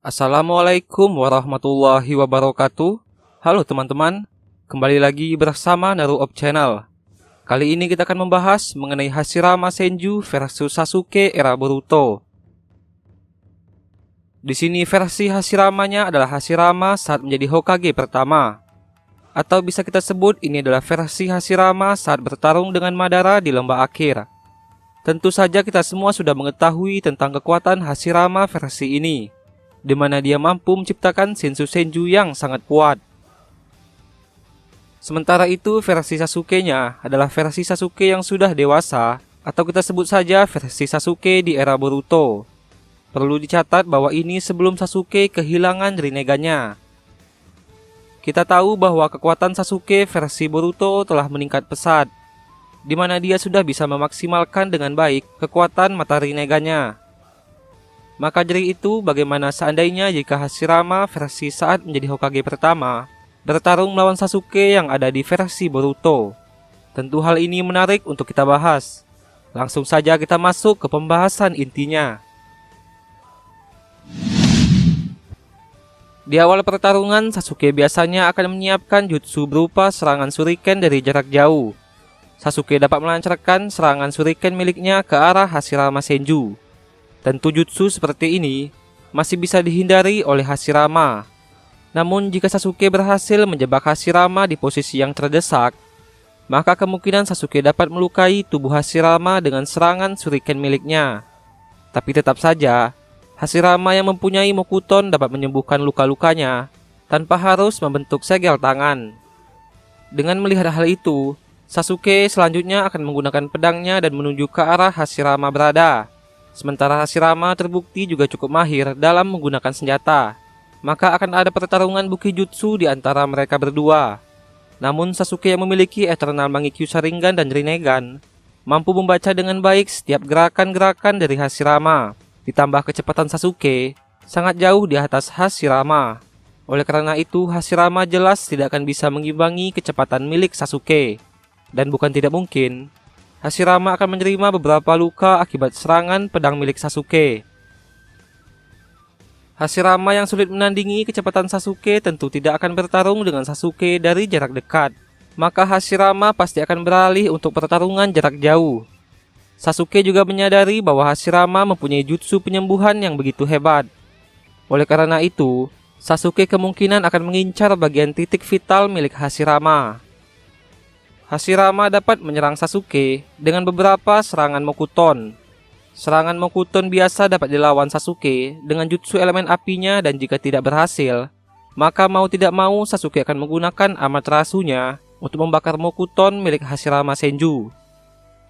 Assalamualaikum warahmatullahi wabarakatuh. Halo teman-teman, kembali lagi bersama Naruop Channel. Kali ini kita akan membahas mengenai Hashirama Senju versus Sasuke era Boruto. Di sini versi Hashiramanya adalah Hashirama saat menjadi Hokage pertama. Atau bisa kita sebut ini adalah versi Hashirama saat bertarung dengan Madara di lembah akhir. Tentu saja kita semua sudah mengetahui tentang kekuatan Hashirama versi ini, di mana dia mampu menciptakan Shinsu Senju yang sangat kuat. Sementara itu versi Sasuke-nya adalah versi Sasuke yang sudah dewasa, atau kita sebut saja versi Sasuke di era Boruto. Perlu dicatat bahwa ini sebelum Sasuke kehilangan Rinnegan-nya. Kita tahu bahwa kekuatan Sasuke versi Boruto telah meningkat pesat, di mana dia sudah bisa memaksimalkan dengan baik kekuatan mata Rinnegan-nya. Maka dari itu, bagaimana seandainya jika Hashirama versi saat menjadi Hokage pertama bertarung melawan Sasuke yang ada di versi Boruto? Tentu hal ini menarik untuk kita bahas. Langsung saja kita masuk ke pembahasan intinya. Di awal pertarungan, Sasuke biasanya akan menyiapkan jutsu berupa serangan shuriken dari jarak jauh. Sasuke dapat melancarkan serangan shuriken miliknya ke arah Hashirama Senju. Tentu jutsu seperti ini masih bisa dihindari oleh Hashirama. Namun jika Sasuke berhasil menjebak Hashirama di posisi yang terdesak, maka kemungkinan Sasuke dapat melukai tubuh Hashirama dengan serangan shuriken miliknya. Tapi tetap saja, Hashirama yang mempunyai Mokuton dapat menyembuhkan luka-lukanya tanpa harus membentuk segel tangan. Dengan melihat hal itu, Sasuke selanjutnya akan menggunakan pedangnya dan menuju ke arah Hashirama berada. Sementara Hashirama terbukti juga cukup mahir dalam menggunakan senjata, maka akan ada pertarungan Bukijutsu di antara mereka berdua. Namun Sasuke yang memiliki Eternal Mangekyo Sharingan dan Rinnegan mampu membaca dengan baik setiap gerakan-gerakan dari Hashirama. Ditambah kecepatan Sasuke sangat jauh di atas Hashirama. Oleh karena itu, Hashirama jelas tidak akan bisa mengimbangi kecepatan milik Sasuke. Dan bukan tidak mungkin Hashirama akan menerima beberapa luka akibat serangan pedang milik Sasuke. Hashirama yang sulit menandingi kecepatan Sasuke tentu tidak akan bertarung dengan Sasuke dari jarak dekat. Maka Hashirama pasti akan beralih untuk pertarungan jarak jauh. Sasuke juga menyadari bahwa Hashirama mempunyai jutsu penyembuhan yang begitu hebat. Oleh karena itu, Sasuke kemungkinan akan mengincar bagian titik vital milik Hashirama. Hashirama dapat menyerang Sasuke dengan beberapa serangan Mokuton. Serangan Mokuton biasa dapat dilawan Sasuke dengan jutsu elemen apinya, dan jika tidak berhasil, maka mau tidak mau Sasuke akan menggunakan Amaterasu-nya untuk membakar Mokuton milik Hashirama Senju.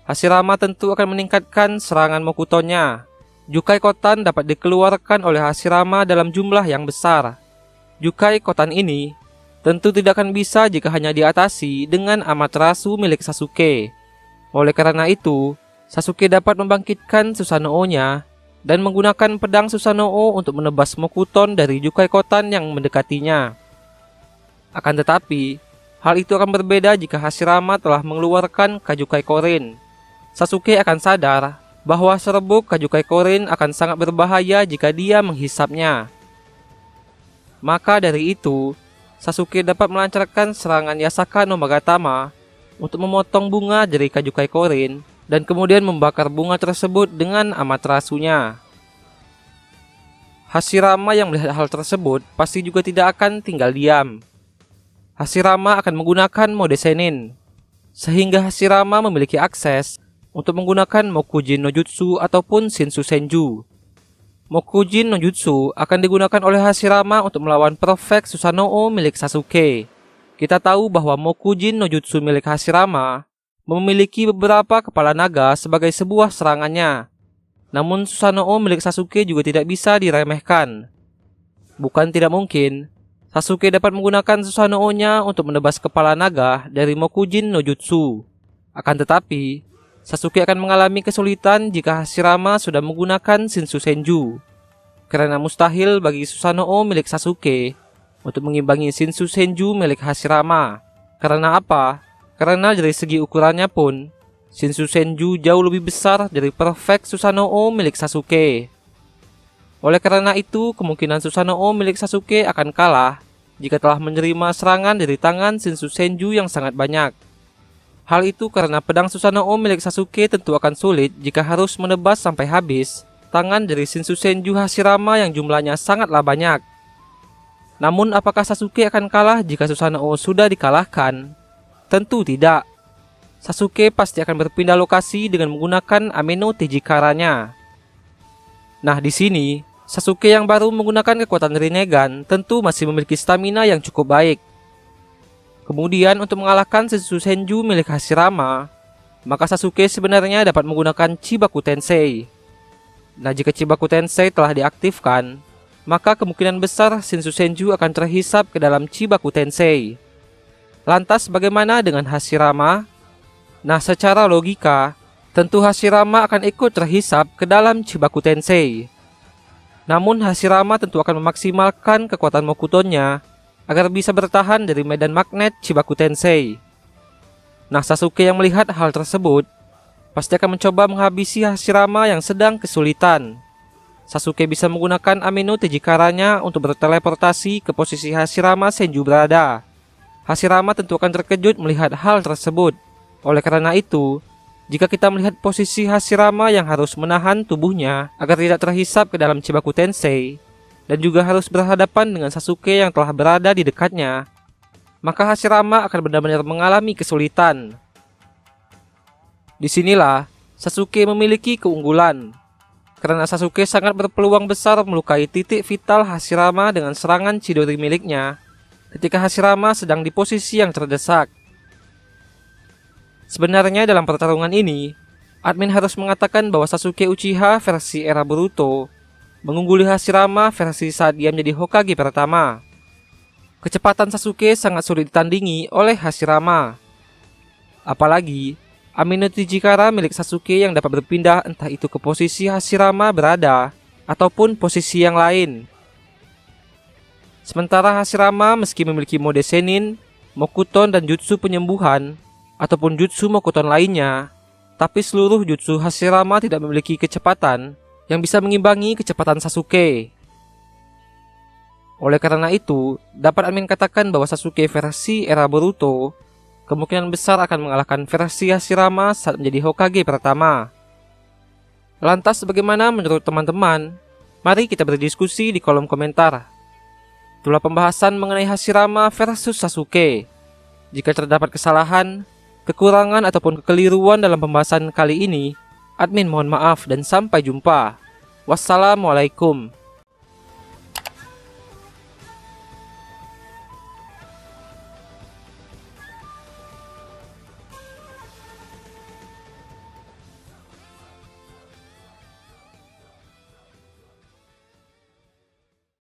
Hashirama tentu akan meningkatkan serangan Mokutonnya. Jukai Kotan dapat dikeluarkan oleh Hashirama dalam jumlah yang besar. Jukai Kotan ini tentu tidak akan bisa jika hanya diatasi dengan Amaterasu milik Sasuke. Oleh karena itu, Sasuke dapat membangkitkan Susanoo-nya dan menggunakan pedang Susanoo untuk menebas Mokuton dari Jukai Kotan yang mendekatinya. Akan tetapi, hal itu akan berbeda jika Hashirama telah mengeluarkan Kajukai Korin. Sasuke akan sadar bahwa serbuk Kajukai Korin akan sangat berbahaya jika dia menghisapnya. Maka dari itu, Sasuke dapat melancarkan serangan Yasaka no Magatama untuk memotong bunga dari Kajukai Korin dan kemudian membakar bunga tersebut dengan Amaterasu-nya. Hashirama yang melihat hal tersebut pasti juga tidak akan tinggal diam. Hashirama akan menggunakan mode Senin, sehingga Hashirama memiliki akses untuk menggunakan Mokujin no Jutsu ataupun Shinsu Senju. Mokujin no Jutsu akan digunakan oleh Hashirama untuk melawan Perfect Susanoo milik Sasuke. Kita tahu bahwa Mokujin no Jutsu milik Hashirama memiliki beberapa kepala naga sebagai sebuah serangannya. Namun Susanoo milik Sasuke juga tidak bisa diremehkan. Bukan tidak mungkin Sasuke dapat menggunakan Susanoo-nya untuk menebas kepala naga dari Mokujin no Jutsu. Akan tetapi, Sasuke akan mengalami kesulitan jika Hashirama sudah menggunakan Shinsu Senju. Karena mustahil bagi Susanoo milik Sasuke untuk mengimbangi Shinsu Senju milik Hashirama. Karena apa? Karena dari segi ukurannya pun, Shinsu Senju jauh lebih besar dari Perfect Susanoo milik Sasuke. Oleh karena itu, kemungkinan Susanoo milik Sasuke akan kalah jika telah menerima serangan dari tangan Shinsu Senju yang sangat banyak. Hal itu karena pedang Susanoo milik Sasuke tentu akan sulit jika harus menebas sampai habis tangan dari Shinsu Senju Hashirama yang jumlahnya sangatlah banyak. Namun apakah Sasuke akan kalah jika Susanoo sudah dikalahkan? Tentu tidak. Sasuke pasti akan berpindah lokasi dengan menggunakan Ame no Tejikara-nya. Nah, di sini Sasuke yang baru menggunakan kekuatan Rinnegan tentu masih memiliki stamina yang cukup baik. Kemudian untuk mengalahkan Shinsu Senju milik Hashirama, maka Sasuke sebenarnya dapat menggunakan Chibaku Tensei. Nah, jika Chibaku Tensei telah diaktifkan, maka kemungkinan besar Shinsu Senju akan terhisap ke dalam Chibaku Tensei. Lantas bagaimana dengan Hashirama? Nah, secara logika, tentu Hashirama akan ikut terhisap ke dalam Chibaku Tensei. Namun Hashirama tentu akan memaksimalkan kekuatan Mokutonnya agar bisa bertahan dari medan magnet Chibaku Tensei. Nah, Sasuke yang melihat hal tersebut pasti akan mencoba menghabisi Hashirama yang sedang kesulitan. Sasuke bisa menggunakan Ame no Tejikara-nya untuk berteleportasi ke posisi Hashirama Senju berada. Hashirama tentu akan terkejut melihat hal tersebut. Oleh karena itu, jika kita melihat posisi Hashirama yang harus menahan tubuhnya agar tidak terhisap ke dalam Chibaku Tensei, dan juga harus berhadapan dengan Sasuke yang telah berada di dekatnya, maka Hashirama akan benar-benar mengalami kesulitan. Disinilah Sasuke memiliki keunggulan, karena Sasuke sangat berpeluang besar melukai titik vital Hashirama dengan serangan Chidori miliknya ketika Hashirama sedang di posisi yang terdesak. Sebenarnya dalam pertarungan ini, admin harus mengatakan bahwa Sasuke Uchiha versi era Boruto mengungguli Hashirama versi saat dia menjadi Hokage pertama. Kecepatan Sasuke sangat sulit ditandingi oleh Hashirama. Apalagi Ame no Tejikara milik Sasuke yang dapat berpindah entah itu ke posisi Hashirama berada ataupun posisi yang lain. Sementara Hashirama meski memiliki mode Senin, Mokuton dan Jutsu penyembuhan ataupun Jutsu Mokuton lainnya, tapi seluruh Jutsu Hashirama tidak memiliki kecepatan yang bisa mengimbangi kecepatan Sasuke. Oleh karena itu, dapat admin katakan bahwa Sasuke versi era Boruto kemungkinan besar akan mengalahkan versi Hashirama saat menjadi Hokage pertama. Lantas bagaimana menurut teman-teman? Mari kita berdiskusi di kolom komentar. Itulah pembahasan mengenai Hashirama versus Sasuke. Jika terdapat kesalahan, kekurangan ataupun kekeliruan dalam pembahasan kali ini, admin mohon maaf dan sampai jumpa. Wassalamualaikum.